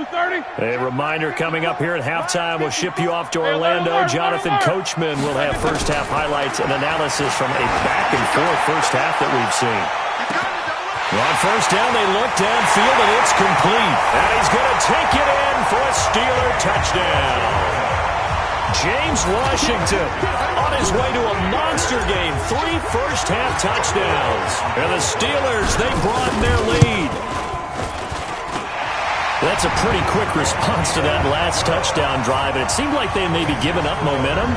A reminder coming up here at halftime. We'll ship you off to Orlando. Jonathan Coachman will have first-half highlights and analysis from a back-and-forth first half that we've seen. On first down, they look downfield, and it's complete. And he's going to take it in for a Steeler touchdown. James Washington on his way to a monster game. 3 first-half touchdowns. And the Steelers, they broaden their lead. That's a pretty quick response to that last touchdown drive. And it seemed like they may be giving up momentum.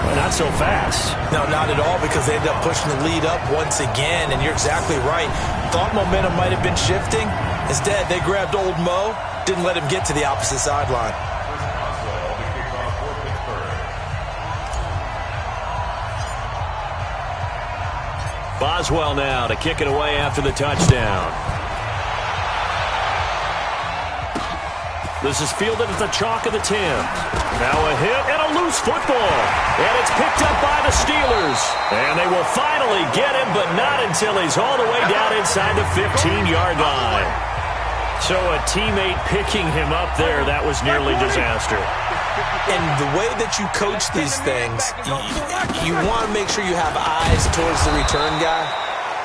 But not so fast. No, not at all, because they ended up pushing the lead up once again. And you're exactly right. Thought momentum might have been shifting. Instead, they grabbed old Mo, didn't let him get to the opposite sideline. Boswell now to kick it away after the touchdown. This is fielded at the chalk of the 10. Now a hit and a loose football. And it's picked up by the Steelers. And they will finally get him, but not until he's all the way down inside the 15-yard line. So a teammate picking him up there, that was nearly disaster. And the way that you coach these things, you want to make sure you have eyes towards the return guy,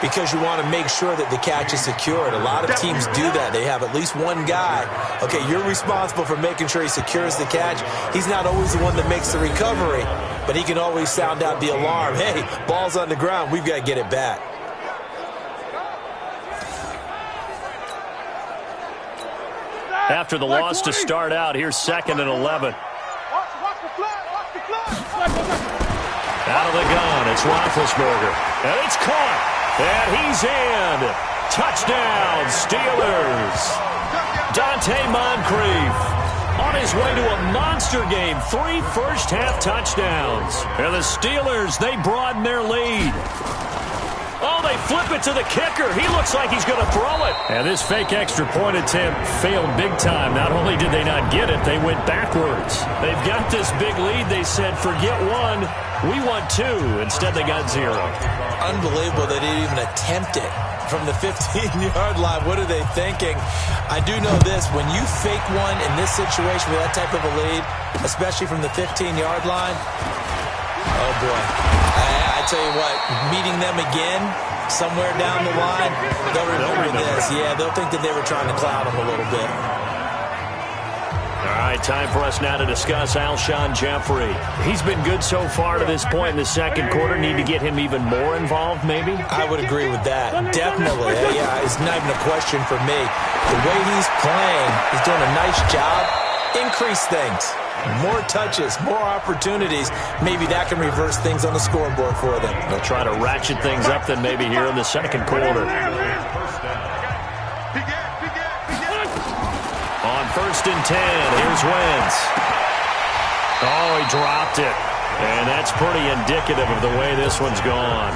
because you want to make sure that the catch is secured. A lot of teams do that. They have at least one guy. Okay, you're responsible for making sure he secures the catch. He's not always the one that makes the recovery, but he can always sound out the alarm. Hey, ball's on the ground. We've got to get it back. After the loss to start out, here's 2nd and 11. Out of the gun, it's Roethlisberger. And it's caught. And he's in. Touchdown, Steelers. Dante Moncrief on his way to a monster game. 3 first-half touchdowns. And the Steelers, they broaden their lead. Oh, they flip it to the kicker. He looks like he's going to throw it. And this fake extra point attempt failed big time. Not only did they not get it, they went backwards. They've got this big lead. They said, forget 1, we want 2. Instead, they got 0. Unbelievable they didn't even attempt it from the 15-yard line. What are they thinking? I do know this. When you fake one in this situation with that type of a lead, especially from the 15-yard line, oh, boy. I tell you what, meeting them again somewhere down the line, they'll remember this. Yeah, they'll think that they were trying to cloud them a little bit. All right, time for us now to discuss Alshon Jeffrey. He's been good so far to this point in the second quarter. Need to get him even more involved, maybe? I would agree with that. Definitely. Yeah, it's not even a question for me. The way he's playing, he's doing a nice job. Increase things. More touches, more opportunities. Maybe that can reverse things on the scoreboard for them. They'll try to ratchet things up then maybe here in the second quarter. On 1st and 10, here's Wentz. Oh, he dropped it. And that's pretty indicative of the way this one's gone.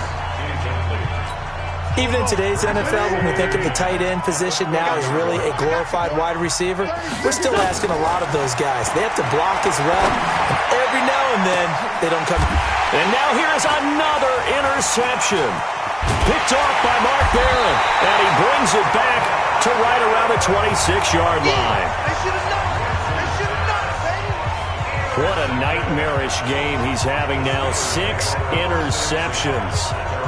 Even in today's NFL, when we think of the tight end position now as really a glorified wide receiver, we're still asking a lot of those guys. They have to block as well. And every now and then, they don't come. And now here's another interception. Picked off by Mark Barron. And he brings it back to right around the 26-yard line. What a nightmarish game he's having now. 6 interceptions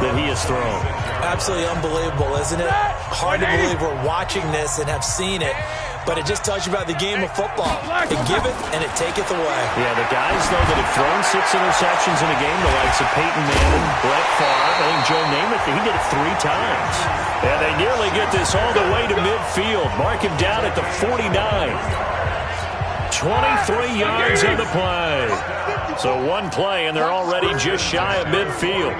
that he has thrown. Absolutely unbelievable, isn't it? Hard to believe we're watching this and have seen it, but it just tells you about the game of football. It give it and it taketh away. Yeah, the guys, though, that have thrown 6 interceptions in a game, the likes of Peyton Manning, Brett Favre, I think Joe Namath, he did it 3 times. And they nearly get this all the way to midfield. Mark him down at the 49. 23 yards on the play. So 1 play, and they're already just shy of midfield.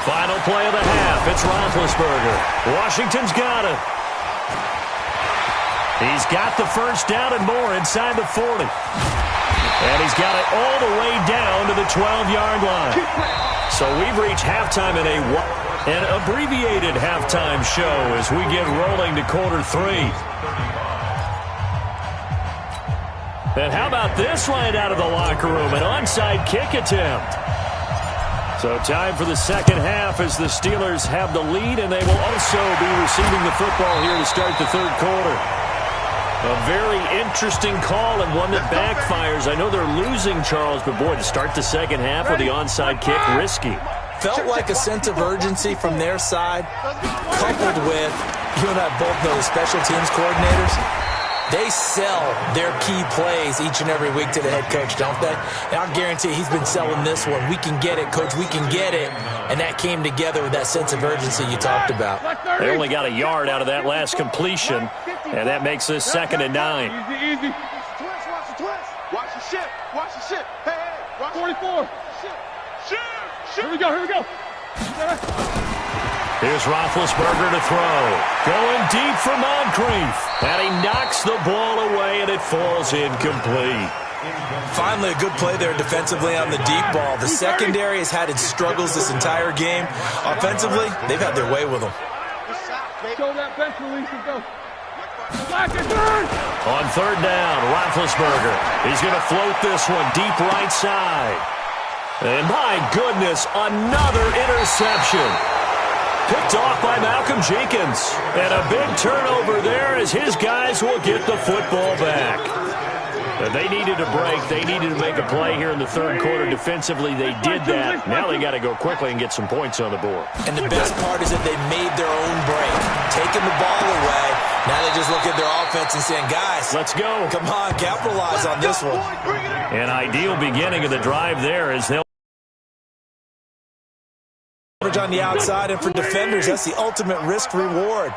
Final play of the half. It's Roethlisberger. Washington's got it. He's got the first down and more inside the 40. And he's got it all the way down to the 12-yard line. So we've reached halftime in an abbreviated halftime show as we get rolling to quarter 3. And how about this right out of the locker room? An onside kick attempt. So time for the second half as the Steelers have the lead, and they will also be receiving the football here to start the third quarter. A very interesting call and one that backfires. I know they're losing, Charles, but boy, to start the second half with the onside kick, risky. Felt like a sense of urgency from their side, coupled with, you and I both know the special teams coordinators. They sell their key plays each and every week to the head coach, don't they? And I'll guarantee he's been selling this one. We can get it, coach. We can get it. And that came together with that sense of urgency you talked about. They only got a yard out of that last completion, and that makes this 2nd and 9. Easy. Watch the twist. Watch the shit. Watch the shit. Hey, watch 44. Shit. Here we go. Here's Roethlisberger to throw. Going deep for Moncrief. And he knocks the ball away, and it falls incomplete. Finally, a good play there defensively on the deep ball. The secondary has had its struggles this entire game. Offensively, they've had their way with them. Show that bench release and go. On 3rd down, Roethlisberger. He's going to float this one deep right side. And my goodness, another interception. Picked off by Malcolm Jenkins. And a big turnover there as his guys will get the football back. They needed a break. They needed to make a play here in the third quarter. Defensively, they did that. Now they got to go quickly and get some points on the board. And the best part is that they made their own break, taking the ball away. Now they just look at their offense and saying, guys, let's go. Come on, capitalize on this one. An ideal beginning of the drive there as they'll on the outside, and for defenders, that's the ultimate risk reward.